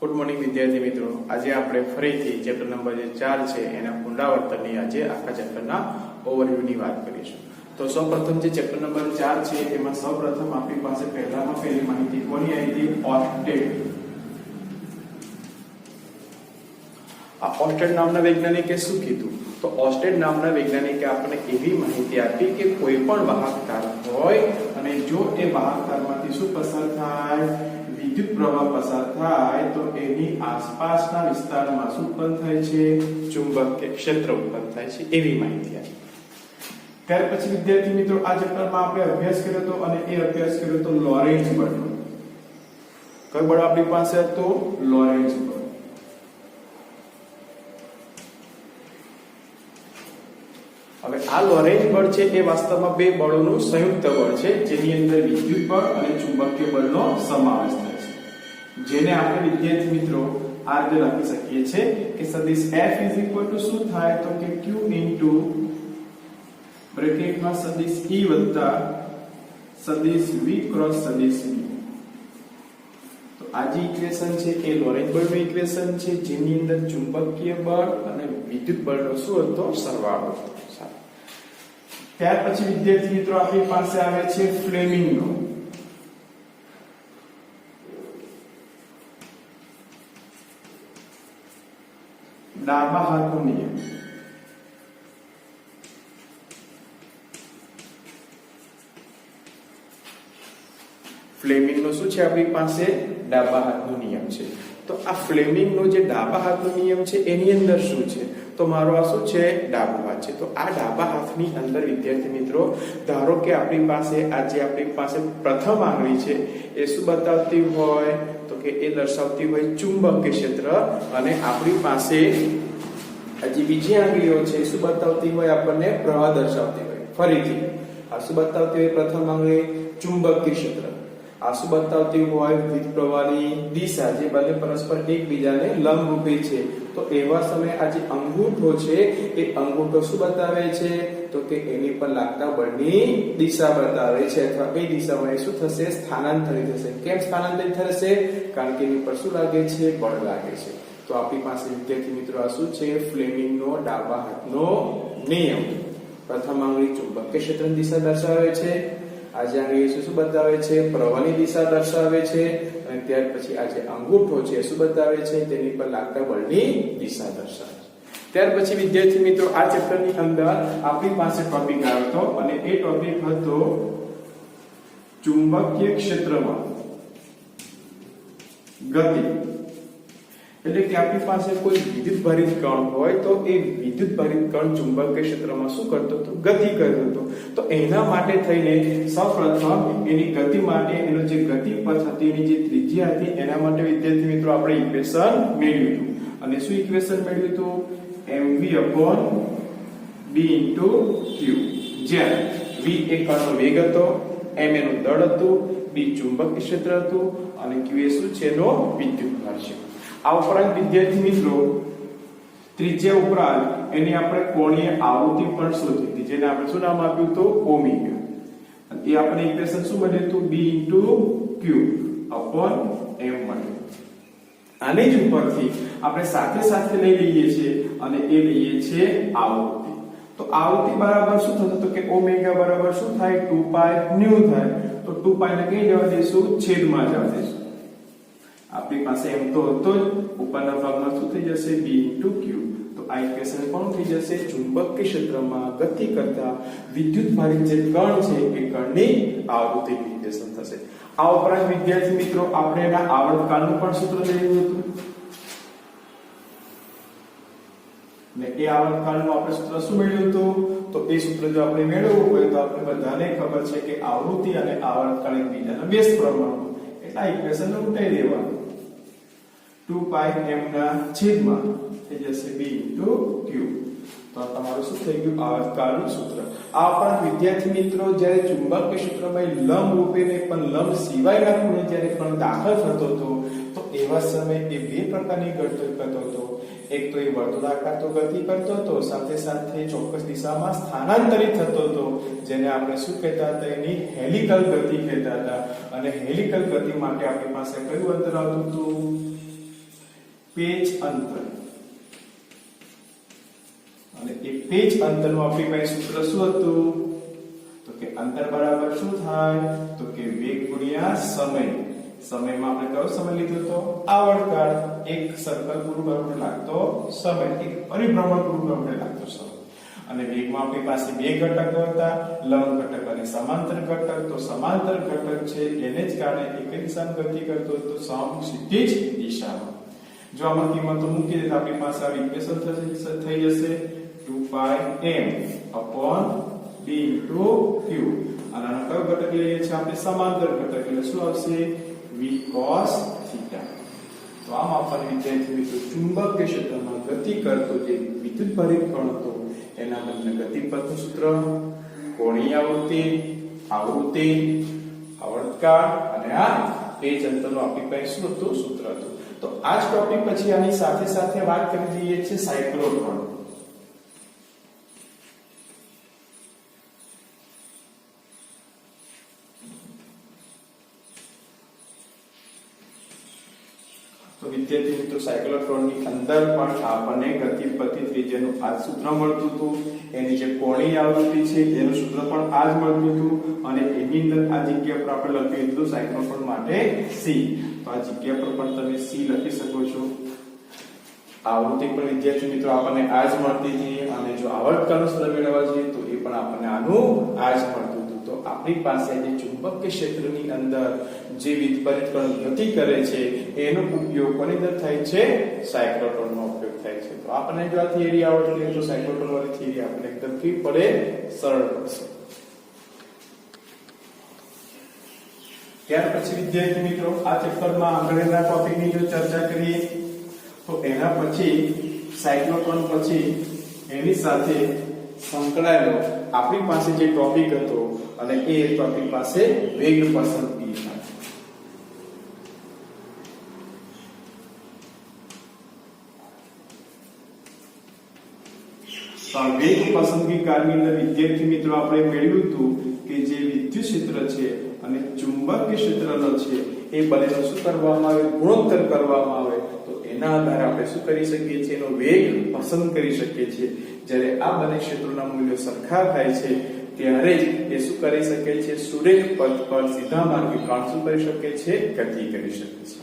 Good morning વિદ્યાર્થી મિત્રો, આજે આપણે ફરીથી ચેપ્ટર નંબર 4 છે એના પુનરાવર્તનની આજે આખા ચેપ્ટરના ઓવરવ્યુની વાત કરીશું. તો સૌપ્રથમ જે ચેપ્ટર નંબર 4 છે એમાં સૌપ્રથમ આપણી પાસે પહેલામાં પહેલી માહિતી કોની આવી હતી? ઓર્સ્ટેડ. આ ઓર્સ્ટેડ નામના વૈજ્ઞાનિકે શું કીધું? તો ઓર્સ્ટેડ નામના વૈજ્ઞાનિકે આપણને એવી માહિતી આપી કે કોઈ પણ વાહક તાર હોય અને જો એ વાહક તારમાંથી શું પસાર થાય? વિદ્યુત પ્રવાહ પસાર થાય તો એની આસપાસના વિસ્તારમાં શું ઉત્પન્ન થાય છે? ચુંબકીય ક્ષેત્ર ઉત્પન્ન થાય છે, એવી માહિતી આપી. ત્યાર પછી વિદ્યાર્થી મિત્રો આ ચેપ્ટરમાં આપણે અભ્યાસ કર્યો હતો અને એ અભ્યાસ કર્યો હતો લોરેન્ટ્ઝ બળનો. કયો બળ આપણી પાસે હતો? લોરેન્ટ્ઝ બળ. હવે આ લોરેન્ટ્ઝ બળ છે એ વાસ્તવમાં બે બળોનું સંયુક્ત બળ છે, જેની અંદર વિદ્યુત બળ અને ચુંબકીય બળનો સમાવેશ થાય છે, જેને આપણે વિદ્યાર્થી મિત્રો આ રીતે લખી શકીએ છીએ કે સદિશ F શું થાય? તો કે Q બ્રેકેટમાં સદિશ E વત્તા સદિશ V ક્રોસ સદિશ V. તો આ જે ઇક્વેશન છે એ લોરેન્ટ્ઝ બળનું ઇક્વેશન છે, જેની અંદર ચુંબકીય બળ અને વિદ્યુત બળનો શું હતો? સરવાળો હતો. ત્યાર પછી વિદ્યાર્થી મિત્રો આપણી પાસે આવે છે ફ્લેમિંગનો. ડાબા હાથનો નિયમ. ફ્લેમિંગનો શું છે આપણી પાસે? ડાબા હાથનો નિયમ છે. તો આ ફ્લેમિંગનો જે ડાબા હાથનો નિયમ છે એની અંદર શું છે? તો મારો આ શું છે? ડાબો હાથ છે. તો આ ડાબા હાથની અંદર વિદ્યાર્થી મિત્રો ધારો કે આપણી પાસે પ્રથમ આંગળી છે એ શું બતાવતી હોય? તો કે એ દર્શાવતી હોય ચુંબકીય ક્ષેત્ર, અને આપણી પાસે હજી બીજી આંગળીઓ છે શું બતાવતી હોય? આપણને પ્રવાહ દર્શાવતી હોય. ફરીથી આ શું બતાવતી હોય? પ્રથમ આંગળી ચુંબકીય ક્ષેત્ર. આ શું બતાવતી હોય? વિદ્યુત પ્રવાહની દિશા, જે બંને પરસ્પર એકબીજાને લંબરૂપી છે. તો એવા સમયે આ જે અંગૂઠો છે એ અંગૂઠો શું બતાવે છે? તો કે એની પર લાગતા બળની દિશા બતાવે છે, અથવા એ દિશામાં શું થશે? સ્થાનાંતરિત થશે. કેમ સ્થાનાંતરિત થશે? કારણ કે એની પર શું લાગે છે? બળ લાગે છે. તો આપણી પાસે વિદ્યાર્થી મિત્રો આ શું છે? ફ્લેમિંગનો ડાબા હાથનો નિયમ. પ્રથમ આંગળી ચુંબકીય ક્ષેત્રની દિશા દર્શાવે છે, આજે આંગળી શું બતાવે છે? પ્રવાહની દિશા દર્શાવે છે, અને ત્યાર પછી આ જે અંગૂઠો છે શું બતાવે છે? તેની પર લાગતા બળની દિશા દર્શાવે છે. ત્યાર પછી વિદ્યાર્થી મિત્રો આ ચેપ્ટરની અંદર આપણી પાસે ટોપિક આવ્યો હતો, અને એ ટોપિક હતો ચુંબકીય ક્ષેત્રમાં ગતિ. એટલે કે આપણી પાસે કોઈ વિદ્યુત ભારિત કણ હોય તો એ વિદ્યુત ભારિત કણ ચુંબકીય ક્ષેત્રમાં શું કરતો હતો? ગતિ કરતો હતો. તો એના માટે થઈને સૌપ્રથમ એની ગતિ માટે એનો જે ગતિ પથ હતી, એની જે ત્રિજ્યા હતી, એના માટે વિદ્યાર્થી મિત્રો આપણે ઇક્વેશન મેળવ્યું હતું. અને શું ઇક્વેશન મેળવ્યું હતું? mv/b * q, જ્યાં v એ કણનો વેગ હતો, m એનું દળ હતું, b ચુંબકીય ક્ષેત્ર હતું, અને q એ શું છે? એનો વિદ્યુત ભાર છે. આ ઉપરાંત વિદ્યાર્થી મિત્રો ત્રિજ્યા ઉપરાંત એની આપણે કોણીય આવૃત્તિ પણ શોધી હતી, જેને આપણે શું નામ આપ્યું હતું? ઓમેગા. એ આપણે ઇક્વેશન શું મળ્યું હતું? b * q / m મળ્યું. આની જ ઉપરથી આપણે સાથે સાથે લઈ લઈએ છીએ, અને એ લઈએ છીએ આવૃત્તિ. તો આવૃત્તિ બરાબર શું થશે? તો કે ઓમેગા બરાબર શું થાય? 2π ν થાય. તો 2π ને કઈ જવા દઈશું? છેદમાં જવા દઈશું. આપણી પાસે એમ તો હતો જ, ઉપરના ભાગમાં શું થઈ જશે? b * q. તો આ ઇક્વેશન કોણ થઈ જશે? ચુંબકીય ક્ષેત્રમાં ગતિ કરતા વિદ્યુત ભારિત જે કણ છે એ કણની આવૃત્તિનું ઇક્વેશન થશે. આ ઉપરાંત વિદ્યાર્થી મિત્રો આપણે એના આવર્તકાળનું પણ સૂત્ર મેળવ્યું હતું, ને એ આવર્તકાળનું આપણે સૂત્ર શું મેળવ્યું હતું? તો એ સૂત્ર જો આપણે મેળવવું હોય તો આપણે બધાને ખબર છે કે આવૃત્તિ અને આવર્તકાળ એકબીજાના વ્યસ્ત પ્રમાણમાં, એટલે આ ઇક્વેશન ઉલટાઈ દેવાનું. 2π m ના છેદમાં થઈ જશે b * q. તો આ તમારું શું થઈ ગયું? આવર્તકાળનું સૂત્ર. આ ઉપરાંત વિદ્યાર્થી મિત્રો જ્યારે ચુંબકીય ક્ષેત્રમાં લંબ રૂપે ને પણ લંબ સિવાયના ખૂણે જ્યારે કણ દાખલ થતો હતો, તો એવા સમયે એ બે પ્રકારની ગતિ કરતો હતો. એક તો એ વર્તુળાકાર તો ગતિ કરતો હતો, સાથે સાથે ચોક્કસ દિશામાં સ્થાનાંતરિત થતો હતો, જેને આપણે શું કહેતા હતા? એની હેલિકલ ગતિ કહેતા હતા. અને હેલિકલ ગતિ માટે આપણી પાસે કયું અંતર આવતું હતું? પેચ અંતર, અને એ પેચ અંતરનું આપણી પાસે સૂત્ર શું હતું? તો કે અંતર બરાબર શું થાય? તો કે વેગ ગુણ્યા સમય. સમયમાં આપણે કયો સમય લીધો હતો? આવર્તકાળ. એક સર્કલ પૂરું કરવા લાગતો સમય, એક પરિભ્રમણ પૂરું કરવા લાગતો સમય. અને વેગમાં આપણી પાસે બે ઘટકો હતા, લંબ ઘટક અને સમાંતર ઘટક. તો સમાંતર ઘટક છે એને જ કારણે એક દિશામાં ગતિ કરતો તો ક્ષિતિજ દિશામાં. જો આમાં કિંમતો મૂકી દે તો આપણી પાસે આ ઇક્વેશન થઈ જશે 2πm upon d into q. અને આનો કયો ઘટક લઈએ છીએ આપણે? સમાંતર ઘટક. એટલે શું આવશે? v cos θ. તો આમ આપણને વિદ્યાર્થી મિત્રો ચુંબકીય ક્ષેત્રમાં ગતિ કરતો જે વિદ્યુત ભરિત કણ હતો એના બંને ગતિપથનું સૂત્ર, કોણીય આવૃત્તિ, આવર્તકાળ અને આ પેચ અંતરનું આપણી પાસે શું હતું? સૂત્ર હતું. તો આ જ ટોપિક પછી આની સાથે સાથે વાત કરી દઈએ છે સાયક્લોટ્રોન. તો વિદ્યાર્થી મિત્રો સાયક્લોટ્રોનની અંદર પણ આપણને ગતિપથિ ત્રિજ્યાનું આ સૂત્ર મળતું હતું. એની જે કોણીય આવૃત્તિ છે એનું સૂત્ર પણ આ જ મળતું હતું. અને એની અંદર આ જગ્યા પર આપણે લખ્યું હતું સાયક્લોટ્રોન માટે C. તો આ જગ્યા પર પણ તમે C લખી શકો છો. આવૃત્તિ પણ વિદ્યાર્થી મિત્રો આપણને આ જ મળતી હતી. અને જો આવર્તકાળનું સૂત્ર મેળવવા જોઈએ તો એ પણ આપણને આનું આ જ મળતું હતું. તો આપણી પાસે જે ચુંબકીય ક્ષેત્રની અંદર જે વિપરીત કણ ગતિ કરે છે એનો ઉપયોગ કોની અંદર થાય છે? સાયક્લોટ્રોનનો ઉપયોગ થાય છે. તો આપણને જો આ થિયરી આવડતી હોય તો સાયક્લોટ્રોન વાળી થિયરી આપણને એકદમ કેવી પડે? સરળ પડશે. ત્યાર પછી વિદ્યાર્થી મિત્રો આ ચેપ્ટરમાં આગળના ટોપિકની જો ચર્ચા કરીએ તો એના પછી સાયક્લોટ્રોન પછી એની સાથે સંકળાયેલો આપણી પાસે જે ટોપિક હતો અને એ ટોપિક પાસે વેગ પસંદગી છે. વેગ પસંદગી કાળની અંદર વિદ્યાર્થી મિત્રો આપણે મેળવ્યું હતું કે જે વિદ્યુત ક્ષેત્ર છે અને ચુંબકીય ક્ષેત્રનો છે એ બંનેનો શું કરવામાં આવે? ગુણોત્તર કરવામાં આવે. તો એના આધારે આપણે શું કરી શકીએ છીએ? એનો વેગ પસંદ કરી શકીએ છીએ. જ્યારે આ બંને ક્ષેત્રોના મૂલ્યો સરખા થાય છે ત્યારે જ એ શું કરી શકે છે? સુરેખ પથ પર સીધા માર્ગે કણ શું કરી શકે છે? ગતિ કરી શકે છે.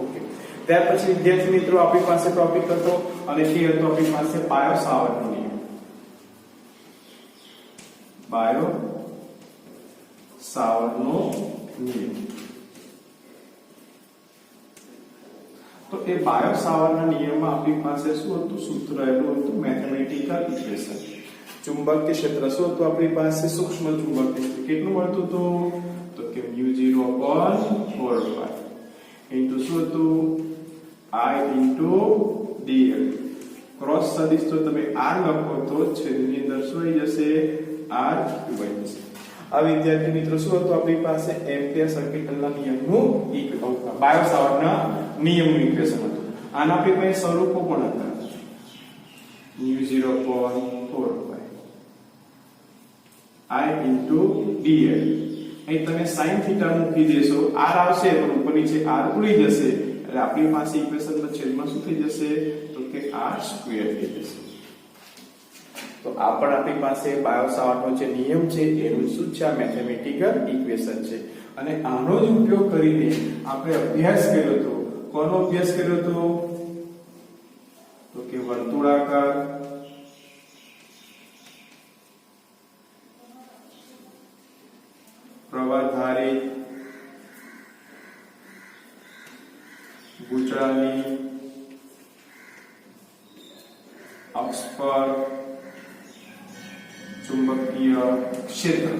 ઓકે. ત્યાર પછી વિદ્યાર્થી મિત્રો આપણી પાસે ટોપિક હતો અને તે હતો આપણી પાસે બાયો સાવર્ટનો નિયમ. બાયો સાવર્ટનો નિયમ. તો એ બાયો સાવર્ટના નિયમમાં આપણી પાસે શું હતું? સૂત્ર એનું હતું મેથેમેટિકલ ઇક્વેશન. ચુંબકીય ક્ષેત્ર શું હતું આપણી પાસે? સૂક્ષ્મ ચુંબકીય ક્ષેત્ર. કેટલું મળતું હતું? તો કે μ0/4π ઇન્ટુ શું હતું? I into dl. ક્રોસ સદિશ તો તમે r લખો તો છેદની અંદર શું આવી જશે? r આવી જશે. આ વિદ્યાર્થી મિત્રો શું હતું આપણી પાસે? એમ્પિયર સર્કિટના નિયમનું બાયો સાવર્ટના નિયમનું ઇક્વેશન હતું. આના આપણી પાસે સ્વરૂપો પણ હતા. μ0/4π I into dl. અહીં તમે sin θ મૂકી દેશો, r આવશે પણ ઉપર નીચે r ઉડી જશે એટલે આપણી પાસે ઇક્વેશનના છેદમાં શું થઈ જશે? તો કે r² થઈ જશે. તો આ પણ આપણી પાસે બાયો સાવર્ટનો જે નિયમ છે એનું શું છે? આ મેથેમેટિકલ ઇક્વેશન છે. અને આનો જ ઉપયોગ કરીને આપણે અભ્યાસ કર્યો હતો. કોનો અભ્યાસ કર્યો હતો? તો કે વર્તુળાકાર પ્રવાહધારી ગૂંચળાની અક્ષ પર ચુંબકીય ક્ષેત્ર.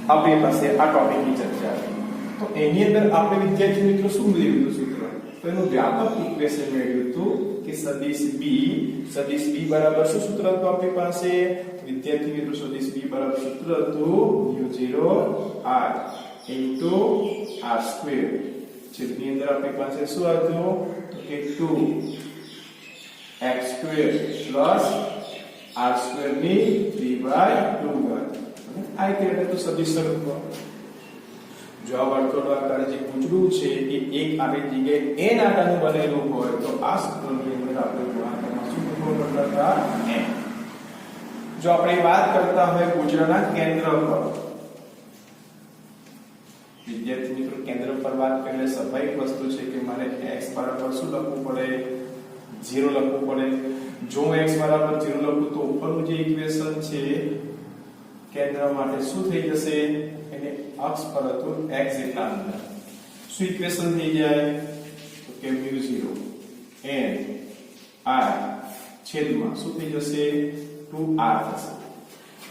આપણી પાસે આ ટોપિકની ચર્ચા હતી. તો એની અંદર આપણે વિદ્યાર્થી મિત્રો શું મેળવ્યું સૂત્ર? તો એનું વ્યાપક ઇક્વેશન મેળવ્યું હતું કે સદિશ b બરાબર શું સૂત્ર હતું આપણી પાસે? વિદ્યાર્થી મિત્રો સદિશ b બરાબર સૂત્ર હતું μ0r into r². છેદની અંદર આપણી પાસે શું હતું? તો કે 2x² plus r² ની 3/2 આ રીતે તો સદિશ સ્વરૂપ. જો આ વર્તુળાકાર જે પૂંછડું છે એ એક આટાની જગ્યાએ n આટાનું બનેલું હોય તો આ સૂત્રની અંદર આપણે ગુણાકારમાં શું કરવું પડતા n. જો આપણે વાત કરતા હોય પૂંછડાના કેન્દ્ર પર, વિદ્યાર્થી મિત્રો કેન્દ્ર પર વાત કરીએ સ્વાભાવિક વસ્તુ છે કે મારે x બરાબર શું લખવું પડે, 0 લખવું પડે. જો x બરાબર 0 લખું તો ઉપરનું જે ઇક્વેશન છે કેન્દ્ર માટે શું થઈ જશે, એને અક્ષ પર હતું x જેટલા અંદર શું ઇક્વેશન થઈ જાય તો કે μ0 n I છેદમાં શું થઈ જશે 2r થશે.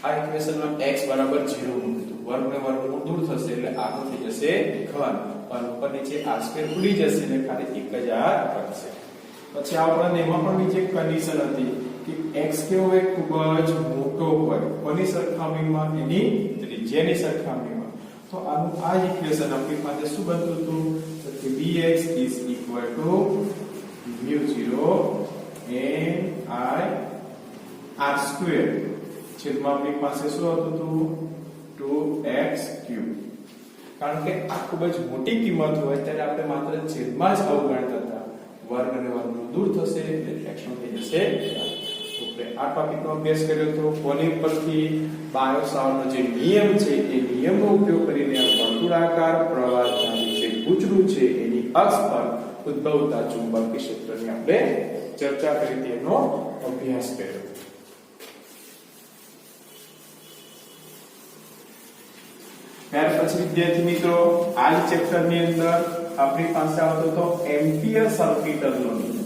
આ ઇક્વેશનમાં x બરાબર 0 મૂકીશું, વર્ગ ને વર્ગમૂળ દૂર થશે એટલે આ થઈ જશે ઘન, અને ઉપર નીચે r2 ઉડી જશે એટલે ખાલી 1000 બનશે. પછી આપણને એમાં પણ બીજી એક કન્ડિશન હતી કે x કેવો હોય, ખૂબ જ મોટો હોય કોની સરખામણીમાં, એની ત્રિજ્યાની સરખામણીમાં. તો આનું આ ઇક્વેશન આપણી પાસે શું બનતું હતું તો કે bx μ0 n I r2 છેદમાં આપણી પાસે શું હતું હતું 2x3. કારણ કે આ ખૂબ જ મોટી કિંમત હોય ત્યારે આપણે માત્ર છેદમાં જ અવગણતા હતા, વર્ગ અને વર્ગમૂળ દૂર થશે એટલે ફ્રેક્શન થઈ જશે. આપણે આ ટોપિકનો અભ્યાસ કર્યો તો કોની પરથી બાયો-સાવર્ટનો જે નિયમ છે એ નિયમનો ઉપયોગ કરીને વર્તુળાકાર પ્રવાહી જે પૂંછડું છે એની અક્ષ પર ઉદ્ભવતા ચુંબકીય ક્ષેત્રની આપણે ચર્ચા કરી, તેનો અભ્યાસ કર્યો. ત્યાર પછી વિદ્યાર્થી મિત્રો આ ચેપ્ટર ની અંદર આપણી પાસે આવતો તો એમ્પિયર સર્કિટનો નિયમ.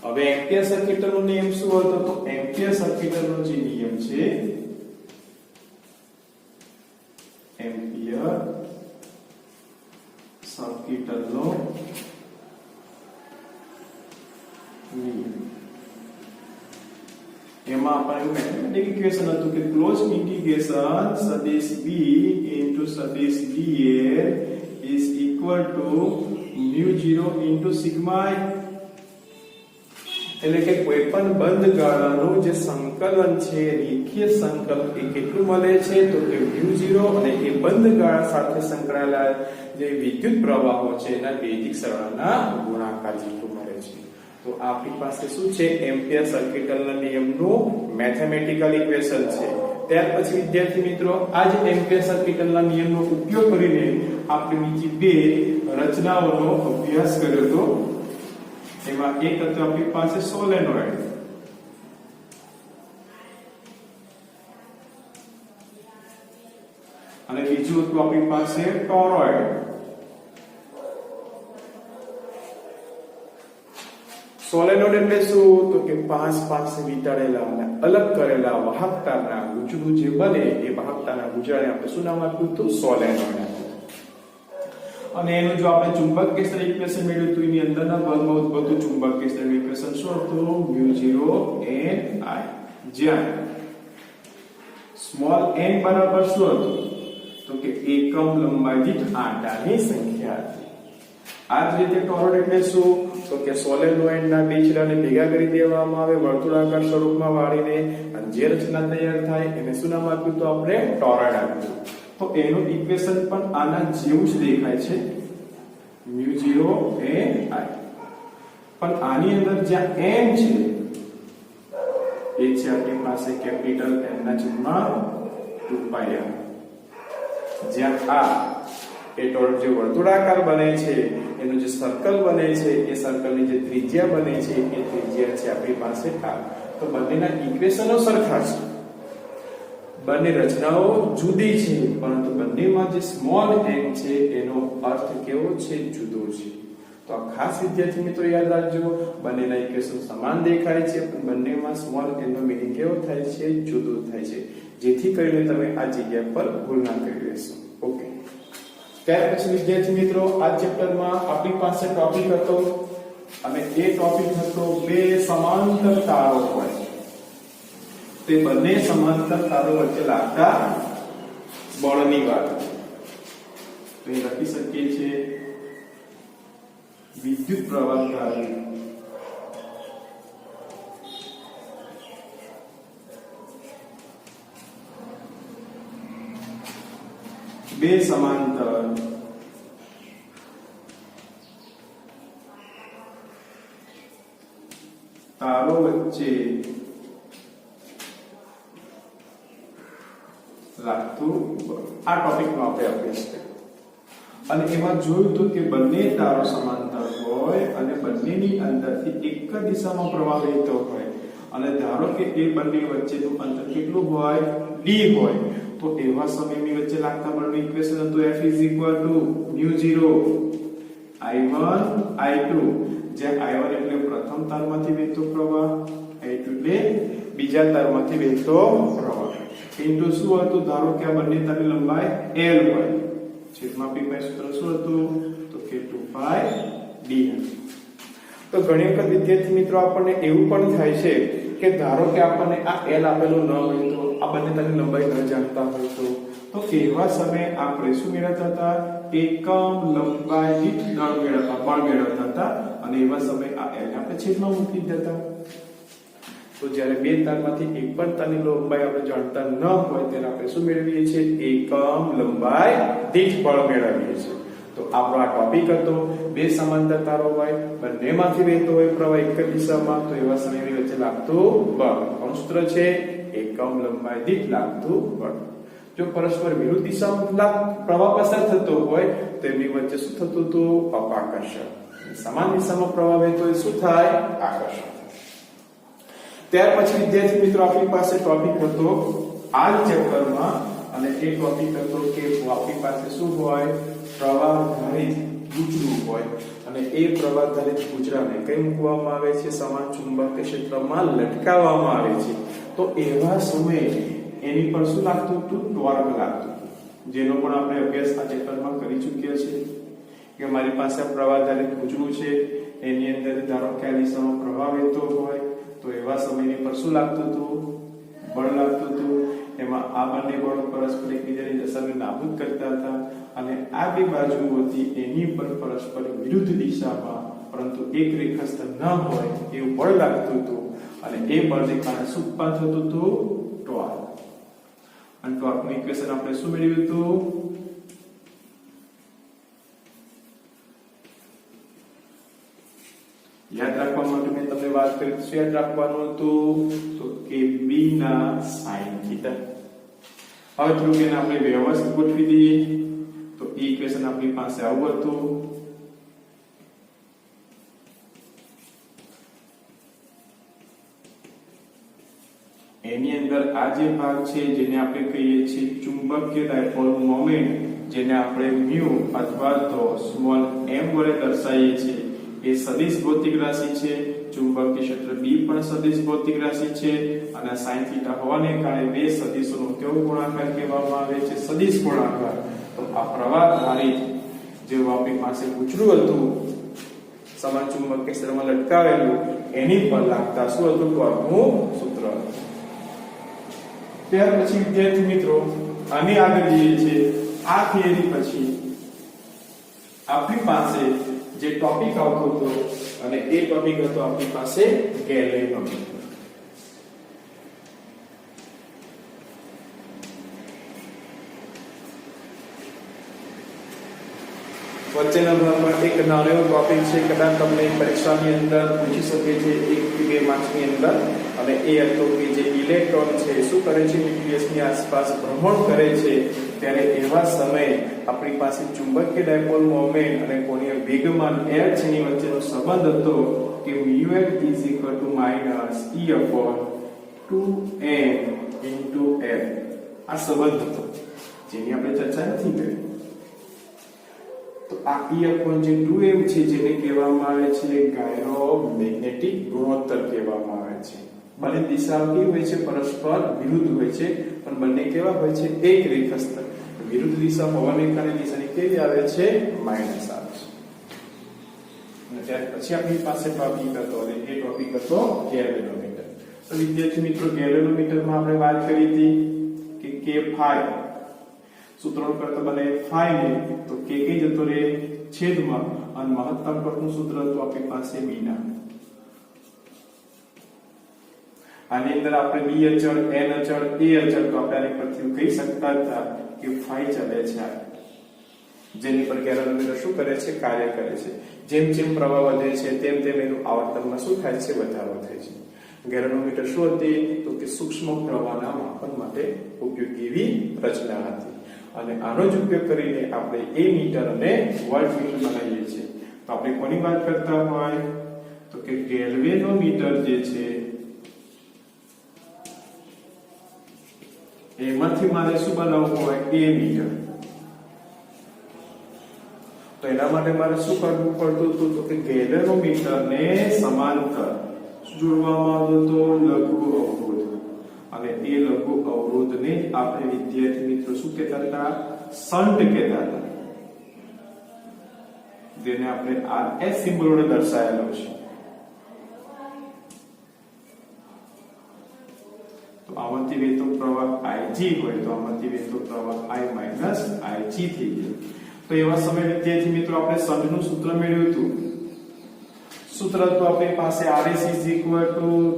હવે એમ્પિયર સર્કિટનો નિયમ શું હતો તો એમ્પિયર સર્કિટનો જે નિયમ છે એમ્પિયર સર્કિટનો નિયમ, એમાં આપણે મેથમેટિક ઇક્વેશન હતું કે ક્લોઝ ઇન્ટિગ્રેશન સદિશ b into સદિશ dl is equal to μ0 sigma. એટલે કે કોઈ પણ બંધ ગાળાનું જે સંકલન છે રેખીય સંકલન એ કેટલું મળે છે તો કે μ0 અને એ બંધ ગાળા સાથે સંકળાયેલા જે વિદ્યુત પ્રવાહો છે એના બેઝિક સરવાળાના ગુણાકાર જેટલું મળે છે. તો આપણી પાસે શું છે એમ્પિયર સર્કિટના નિયમનું મેથેમેટિકલ ઇક્વેશન છે. ત્યાર પછી વિદ્યાર્થી મિત્રો આ જ એમ્પિયર સર્કિટના નિયમનો ઉપયોગ કરીને આપણે બીજી બે રચનાઓનો અભ્યાસ કર્યો હતો. એમાં એક હતો આપણી પાસે સોલેનોઇડ, અને બીજું હતું આપણી પાસે ટોરોઇડ. સોલેનોઇડ એટલે શું તો કે 5 વીંટાળેલા અને અલગ કરેલા વાહકતાના ગુંચડું જે બને એ વાહકતાના ગુંચડાને આપણે શું નામ આપ્યું હતું સોલેનોઇડ. અને એનું જો આપણે ચુંબકીય ક્ષેત્ર ઇક્વેશન મેળવ્યું તો એની અંદરના ભાગમાં ઉદ્ભવતું ચુંબકીય ક્ષેત્ર ઇક્વેશન શું હતું μ0 n I, જ્યાં સ્મોલ n બરાબર શું હતું તો કે એકમ લંબાઈ દીઠ આંટાની સંખ્યા હતી. આ જ રીતે ટોરોઇડ એટલે શું તો કે સોલેનોઇડના બે છેડાને ભેગા કરી દેવામાં આવે વર્તુળાકાર સ્વરૂપમાં વાળીને, અને જે રચના તૈયાર થાય એને શું નામ આપ્યું તો આપણે ટોરોઇડ આપ્યું. તો એનું ઇક્વેશન પણ આના જેવું જ દેખાય છે μ0 n I, પણ આની અંદર જ્યાં n છે એ છે આપણી પાસે કેપિટલ N ના છેદમાં 2πr, જ્યાં આ એ ટોરોઇડ જે વર્તુળાકાર બને છે એનું જે સર્કલ બને છે એ સર્કલની જે ત્રિજ્યા બને છે એ ત્રિજ્યા છે આપણી પાસે r. તો બંનેના ઇક્વેશનો સરખા છે, બંને રચનાઓ જુદી છે, પરંતુ બંનેમાં જે સ્મોલ n છે એનો અર્થ કેવો છે જુદો છે. તો આ ખાસ વિદ્યાર્થી મિત્રો યાદ રાખજો, બંનેના ઇક્વેશન સમાન દેખાય છે પણ બંનેમાં સ્મોલ n નો મીનિંગ કેવો થાય છે જુદો થાય છે, જેથી કરીને તમે આ જગ્યા પર ભૂલ ના કરી લેશો. ઓકે. ત્યાર પછી વિદ્યાર્થી મિત્રો આ ચેપ્ટરમાં આપણી પાસે ટોપિક હતો અને એ ટોપિક હતો બે સમાંતર તારો હોય તે બંને સમાંતર તારો વચ્ચે લાગતા બળની વાત. તો એ લખી શકીએ છીએ વિદ્યુત પ્રવાહ ધારી બે સમાંતર તારો વચ્ચે લાગતું બળ. આ ટોપિકમાં આપણે અભ્યાસ કર્યો અને એમાં જોયું હતું કે બંને તારો સમાંતર હોય અને બંનેની અંદરથી એક જ દિશામાં પ્રવાહ વહેતો હોય અને ધારો કે એ બંને વચ્ચેનું અંતર કેટલું હોય d હોય તો એવા સમયની વચ્ચે લાગતા બળનું ઇક્વેશન હતું F μ0 I1 I2 જ્યાં I1 એટલે પ્રથમ તારમાંથી વહેતો પ્રવાહ, I2 એટલે બીજા તારમાંથી વહેતો પ્રવાહ ઇન્ટુ શું હતું, ધારો કે આ બંને તારની લંબાઈ L હોય, છેદમાં p પાઈ સૂત્ર શું હતું તો કે 2 પાઈ d. તો ઘણી વખત વિદ્યાર્થી મિત્રો આપણને એવું પણ થાય છે કે ધારો કે આપણને આ L આપેલું ન હોય તો આ બંને તારની લંબાઈ ન જાણતા હોય તો એવા સમયે આપણે શું મેળવતા હતા, એકમ લંબાઈ દીઠ બળ મેળવતા હતા અને એવા સમયે આ L આપણે છેદમાં મૂકી દેતા. તો જ્યારે બે તારમાંથી એક પણ તારની લંબાઈ આપણે જાણતા ન હોય ત્યારે આપણે શું મેળવીએ છીએ, એકમ લંબાઈ દીઠ બળ મેળવીએ છીએ. તો આપણો આ ટોપિક હતો બે સમાંતર તારો હોય બંનેમાંથી વહેતો હોય પ્રવાહ એક જ દિશામાં તો એવા સમયની વચ્ચે લાગતું બળ કોનું સૂત્ર છે, એકમ લંબાઈ દીઠ લાગતું બળ. જો પરસ્પર વિરુદ્ધ દિશામાં પ્રવાહ પસાર થતો હોય તો એમની વચ્ચે શું થતું હતું, અપાકર્ષણ. સમાન દિશામાં પ્રવાહ વહેતો હોય શું થાય, આકર્ષણ. ત્યાર પછી વિદ્યાર્થી મિત્રો આપણી પાસે ટોપિક હતો આ ચેપ્ટરમાં અને એ ટોપિક હતો કે આપણી પાસે શું હોય, પ્રવાહધારિત પૂંછડું હોય અને એ પ્રવાહધારિત પૂંછડાને કઈ મૂકવામાં આવે છે, સમાન ચુંબકીય ક્ષેત્રમાં લટકાવવામાં આવે છે. તો એવા સમયે એની પર શું લાગતું હતું, ટોર્ક લાગતું હતું, જેનો પણ આપણે અભ્યાસ આ ચેપ્ટરમાં કરી ચૂક્યા છીએ કે મારી પાસે આ પ્રવાહધારિત પૂંછડું છે, એની અંદર ધારો કે આ દિશામાં પ્રવાહ વહેતો હોય તો એવા સમયની પર શું લાગતું હતું, બળ લાગતું હતું. એમાં આ બંને બળો પરસ્પર એકબીજાની દશાને નાબૂદ કરતા હતા અને આ બે બાજુઓ હતી એની પર પરસ્પર વિરુદ્ધ દિશામાં પરંતુ એક રેખાસ્થ ન હોય એવું બળ લાગતું હતું અને એ બળને કારણે શું ઉત્પન્ન થતું હતું, ટોર્ક. અને ટોર્કનું ઇક્વેશન આપણે શું મેળવ્યું હતું, યાદ રાખવા માટે મેં તમને વાત કરી શું યાદ રાખવાનું હતું, તો કે b ના sin થીટા. હવે થોડુંક એને આપણે વ્યવસ્થિત ગોઠવી દઈએ તો ઇક્વેશન આપણી પાસે આવું હતું. એની અંદર આ જે ભાગ છે જેને આપણે કહીએ છીએ ચુંબકીય ડાયપોલ મોમેન્ટ, જેને આપણે mu અથવા તો સ્મોલ m વડે દર્શાવીએ છીએ, એ સદિશ ભૌતિક રાશિ છે. ચુંબકીય ક્ષેત્ર B પણ સદિશ ભૌતિક રાશિ છે અને sin θ હોવાને કારણે બે સદિશોનો કેવો ગુણાકાર કહેવામાં આવે છે, સદિશ ગુણાકાર. તો આ પ્રવાહધારિત જે આપણી પાસે પૂંછડું હતું સમાન ચુંબકીય ક્ષેત્રમાં લટકાવેલું એની પર લાગતા શું હતું, ટોર્કનું સૂત્ર. ત્યાર પછી વિદ્યાર્થી મિત્રો આની આગળ જઈએ છીએ. આ થિયરી પછી આપણી પાસે જે ટોપિક આવતો હતો અને એ ટોપિક હતો આપણી પાસે ગેલેનોમીટર. વચ્ચેના ભાગમાં એક નાનો એવો ટોપિક છે, કદાચ તમને પરીક્ષાની અંદર પૂછી શકે છે 1 થી 2 માર્ક્સની અંદર, અને એ હતો કે જે ઇલેક્ટ્રોન છે શું કરે છે, ન્યુક્લિયસની આસપાસ ભ્રમણ કરે છે ત્યારે એવા સમયે આપણી પાસે ચુંબકીય ડાયપોલ મોમેન્ટ અને કોણીય વેગમાન L છે ની વચ્ચેનો સંબંધ હતો કે μL = E/2m × L. આ સંબંધ હતો જેની આપણે ચર્ચા નથી કરી. તો આ E/2m છે જેને કહેવામાં આવે છે ગાયરોમેગ્નેટિક ગુણોત્તર કહેવામાં આવે છે. બંને દિશાઓ કેવી હોય છે, પરસ્પર વિરુદ્ધ હોય છે પણ બંને કેવા હોય છે, એક રેખાસ્થ. વિરુદ્ધ દિશા હોવાને કારણે નિશાની કેવી આવે છે, માઈનસ આવે છે. અને ત્યાર પછી આપણી પાસે ટોપિક હતો અને એ ટોપિક હતો ગેલેનોમીટર. તો વિદ્યાર્થી મિત્રો ગેલેનોમીટરમાં આપણે વાત કરી હતી કે k phi સૂત્રનો કરતા બને phi ને તો k કઈ જતો રે, છેદમાં, અને મહત્તમ ટોર્કનું સૂત્ર હતું આપણી પાસે b ના. આની અંદર આપણે b અચળ, n અચળ, a અચળ તો આપણે આની પરથી કહી શકતા હતા કે phi ચાલે છે જેની પર ગેલેનોમીટર શું કરે છે, કાર્ય કરે છે. જેમ જેમ પ્રવાહ વધે છે તેમ તેમ એનું આવર્તનમાં શું થાય છે, વધારો થાય છે. ગેલેનોમીટર શું હતી, તો કે સૂક્ષ્મ પ્રવાહના માપન માટે ઉપયોગી એવી રચના હતી. અને આનો જ ઉપયોગ કરીને આપણે એ મીટર અને વોલ્ટમીટર બનાવીએ છીએ. તો આપણે કોની વાત કરતા હોય, તો કે ગેલ્વેનોમીટર જે છે એમાંથી મારે શું બનાવવું હોય, એ મીટર. તો એના માટે મારે શું કરવું પડતું હતું, તો કે ગેલેનોમીટરને સમાંતર જોડવામાં આવતો લઘુ અવરોધ, અને એ લઘુ અવરોધને આપણે વિદ્યાર્થી મિત્રો શું કહેતા હતા, શન્ટ કહેતા હતા. જેને આપણે RS સિમ્બોલ વડે દર્શાવેલો છે. તો આમાંથી વહેતો પ્રવાહ Ig હોય તો આમાંથી વહેતો પ્રવાહ I - Ig થઈ ગયો. તો એવા સમયે વિદ્યાર્થી મિત્રો આપણે શન્ટનું સૂત્ર મેળવ્યું હતું. સૂત્ર તો આપણી પાસે RS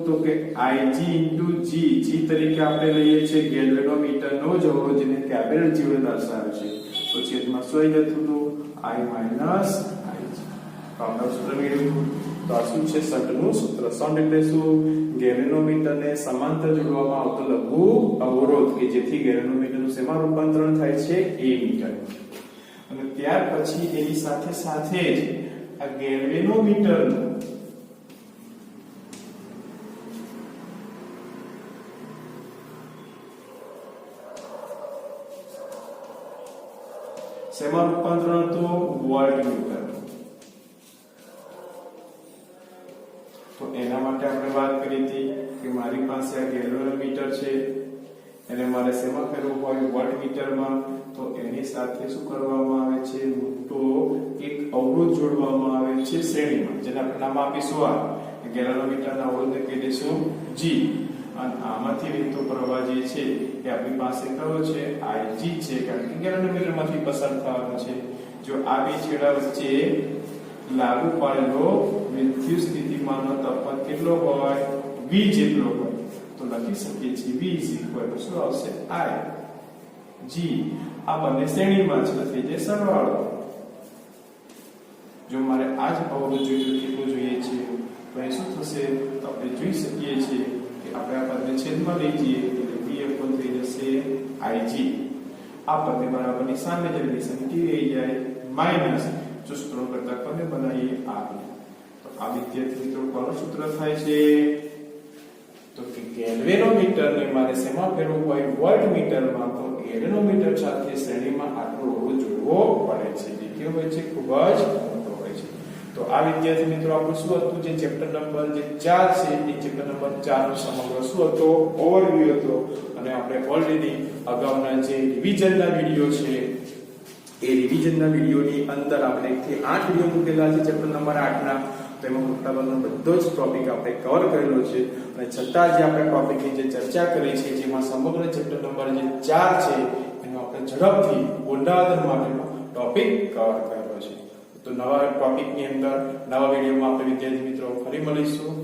તો કે Ig × G. G તરીકે આપણે લઈએ છીએ ગેલ્વેનોમીટરનો જ અવરોધ, જેને કેપિટલ G વડે દર્શાવે છે. તો છેદમાં શું આવી જતું હતું, I - Ig. તો આપણે સૂત્ર મેળવ્યું. તો આ શું છે, શન્ટનું સૂત્ર. શન્ટ એટલે શું, ગેલેનોમીટરને સમાંતર જોડવામાં આવતો લઘુ અવરોધ કે જેથી ગેલેનોમીટરનું શેમાં રૂપાંતરણ થાય છે, એ મીટર. અને ત્યાર પછી એની સાથે સાથે જ આ ગેલ્વેનોમીટરનું શેમાં રૂપાંતરણ હતું, વોલ્ટમીટર. તો એના માટે આપણે વાત કરી હતી કે મારી પાસે આ ગેલ્વેનોમીટર છે, એને મારે શેમાં ફેરવવું હોય, વોલ્ટમીટરમાં. તો એની સાથે શું કરવામાં આવે છે, મોટો એક અવરોધ જોડવામાં આવે છે શ્રેણીમાં, જેને આપણે નામ આપીશું આ ગેલેનોમીટરના અવરોધને કહી દઈશું G. અને આમાંથી વહેતો પ્રવાહ જે છે એ આપણી પાસે કયો છે, Ig છે, કારણ કે ગેલેનોમીટરમાંથી પસાર થવાનો છે. જો આ બે છેડા વચ્ચે લાગુ પાડેલો વિદ્યુત સ્થિતિમાનનો તફાવત કેટલો હોય, V જેટલો હોય, તો લખી શકીએ છીએ V શું આવશે, Ig. આ બંને શ્રેણીમાં છે, થઈ જાય સરવાળો. જો મારે આ જ અવરોધ જોઈએ, કેટલો જોઈએ છે, તો એ શું થશે, તો આપણે જોઈ શકીએ છીએ કે આપણે આ પદને છેદમાં લઈ જઈએ એટલે V upon થઈ જશે Ig. આ પદને બરાબરની સામે જે નિશાની કેવી આવી જાય, માઈનસ. જો સૂત્રો કરતા કોને બનાવીએ, આ. તો આ વિદ્યાર્થી મિત્રો કોનું સૂત્ર થાય છે, તો કે ગેલ્વેનોમીટરને મારે શેમાં ફેરવવું હોય, વોલ્ટમીટરમાં. તો ગેલ્વેનોમીટર સાથે શ્રેણીમાં આટલો અવરોધ જોડવો પડે છે, જે કેવો હોય છે, ખૂબ જ મોટો હોય છે. તો આ વિદ્યાર્થી મિત્રો આપણું શું હતું, જે ચેપ્ટર નંબર 4 છે, એ ચેપ્ટર નંબર 4 નો સમગ્ર શું હતો, ઓવરવ્યુ હતો. અને આપણે ઓલરેડી અગાઉના જે રિવિઝનના વિડિયો છે, એ રિવિઝનના વિડિયોની અંદર આપણે 1 થી 8 વિડિયો મૂકેલા છે ચેપ્ટર નંબર 8 ના. તો એમાં મોટાભાગનો બધો જ ટોપિક આપણે કવર કરેલો છે. અને છતાં જે આપણે ટોપિકની જે ચર્ચા કરી છે, જેમાં સમગ્ર ચેપ્ટર નંબર જે 4 છે એનો આપણે ઝડપથી ઊંડાણ માટેનો ટોપિક કવર કરેલો છે. તો નવા ટોપિકની અંદર નવા વિડિયોમાં આપણે વિદ્યાર્થી મિત્રો ફરી મળીશું.